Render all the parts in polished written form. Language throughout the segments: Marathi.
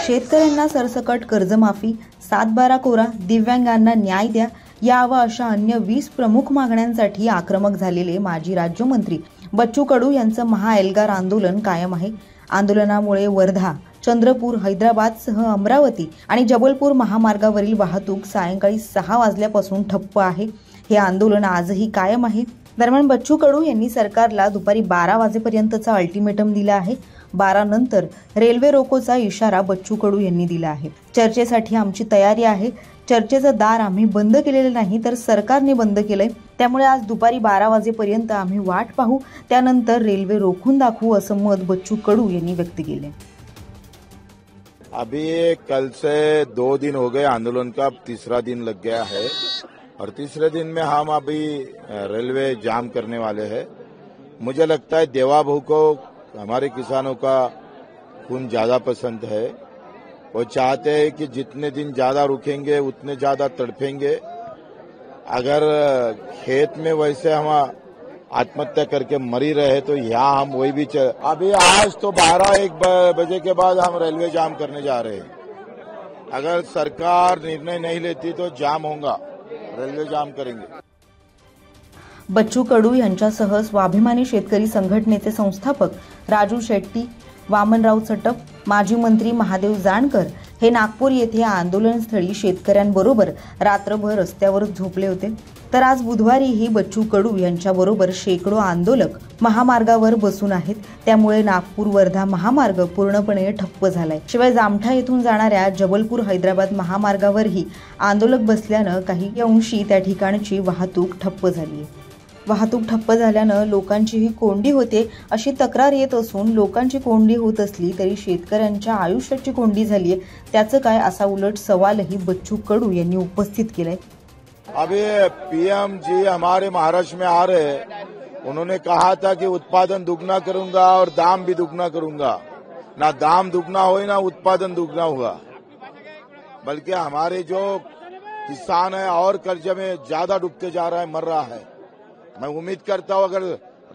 शेतकऱ्यांना सरसकट कर्जमाफी, 7/12 कोरा, दिव्यांगांना न्याय द्या यावा अशा अन्य 20 प्रमुख मागण्यांसाठी आक्रमक झालेले माजी राज्यमंत्री बच्चू कडू यांचं महाएल्गार आंदोलन कायम आहे। आंदोलनामुळे वर्धा, चंद्रपूर, हैदराबादसह अमरावती आणि जबलपूर महामार्गावरील वाहतूक सायंकाळी 6 वाजल्यापासून ठप्प आहे। हे आंदोलन आजही कायम आहे। दरम्यान बच्चू कडू यांनी सरकारला दुपारी 12 वाजेपर्यंतचा अल्टिमेटम दिला आहे। 12 नंतर रेल्वे रोकोचा इशारा बच्चू कडू यांनी दिला आहे। चर्चेसाठी आमची तयारी आहे। चर्चेचं दार आम्ही बंद केलेलं नाही तर सरकारने बंद केलंय। त्यामुळे आज दुपारी 12 वाजेपर्यंत आम्ही वाट पाहू, त्यानंतर रेल्वे रोखून दाखवू असं मत बच्चू कडू यांनी व्यक्त केले। अभी कल से 2 दिन हो गए, आंदोलन का 3रा दिन लग गया है और तीसरे दिन में हम अभी रेलवे जाम करने वाले हैं। मुझे लगता है देवा बहू को हमारे किसानों का खून ज्यादा पसंद है। वो चाहते हैं कि जितने दिन ज्यादा रुकेंगे उतने ज्यादा तड़पेंगे। अगर खेत में वैसे हम आत्महत्या करके मरी रहे तो यहाँ हम वही भी अभी आज तो 12-1 बजे के बाद हम रेलवे जाम करने जा रहे हैं। अगर सरकार निर्णय नहीं लेती तो जाम होगा, रेल्वे जाम करेंगे। बच्चू कडू यांच्यासह स्वाभिमानी शेतकरी संघटनेचे संस्थापक राजू शेट्टी, वामनराव चटप, माजी मंत्री महादेव जानकर हे नागपूर येथे आंदोलनस्थळी शेतकऱ्यांबरोबर रात्रभर रस्त्यावर झोपले होते। तर आज बुधवारीही बच्चू कडू यांच्याबरोबर शेकडो आंदोलक महामार्गावर बसून आहेत। त्यामुळे नागपूर वर्धा महामार्ग पूर्णपणे ठप्प झालाय। शिवाय जामठा येथून जाणाऱ्या जबलपूर हैदराबाद महामार्गावरही आंदोलक बसल्यानं काही अंशी त्या ठिकाणची वाहतूक ठप्प झाली आहे। वाहतूक ठप्प झाल्यानं लोकांचीही कोंडी होते अशी तक्रार येत असून लोकांची कोंडी होत असली तरी शेतकऱ्यांच्या आयुष्याची कोंडी झाली आहे, त्याचं काय असा उलट सवालही बच्चू कडू यांनी उपस्थित केलाय। अभी पीएम जी हमारे महाराष्ट्र में आ रहे हैं, उन्होंने कहा था कि उत्पादन दुगना करूंगा और दाम भी दुगना करूंगा। ना दाम दुगना हो ना उत्पादन दुगना होगा, बल्कि हमारे जो किसान है और कर्ज में ज्यादा डूबते जा रहा है, मर रहा है। मैं उम्मीद करता हूं अगर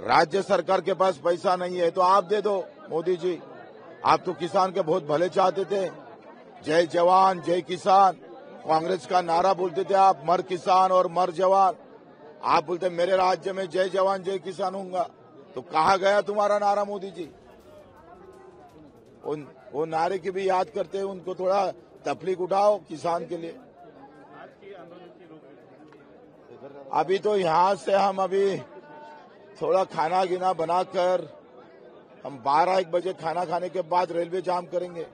राज्य सरकार के पास पैसा नहीं है तो आप दे दो मोदी जी। आप तो किसान के बहुत भले चाहते थे, जय जवान जय किसान कांग्रेस का नारा बोलते थे आप, मर किसान और मर जवान। आप बोलते मेरे राज्य में जय जवान जय किसान होगा, तो कहाँ गया तुम्हारा नारा मोदी जी? वो नारे की भी याद करते हैं, उनको थोड़ा तकलीफ उठाओ किसान के लिए। अभी तो यहाँ से हम अभी थोड़ा खाना गिना बनाकर हम 12-1 बजे खाना खाने के बाद रेलवे जाम करेंगे।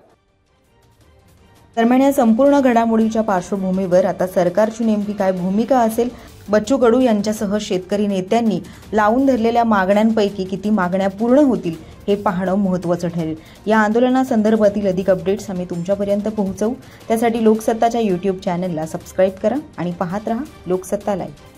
दरम्यान या संपूर्ण घडामोडीच्या पार्श्वभूमीवर आता सरकारची नेमकी काय भूमिका असेल, बच्चू कडू यांच्यासह शेतकरी नेत्यांनी लावून धरलेल्या मागण्यांपैकी किती मागण्या पूर्ण होतील हे पाहणं महत्त्वाचं ठरेल। या आंदोलनासंदर्भातील अधिक अपडेट्स आम्ही तुमच्यापर्यंत पोहोचवू। त्यासाठी लोकसत्ताच्या YouTube चॅनलला सबस्क्राईब करा आणि पाहत रहा लोकसत्ता लाईव्ह।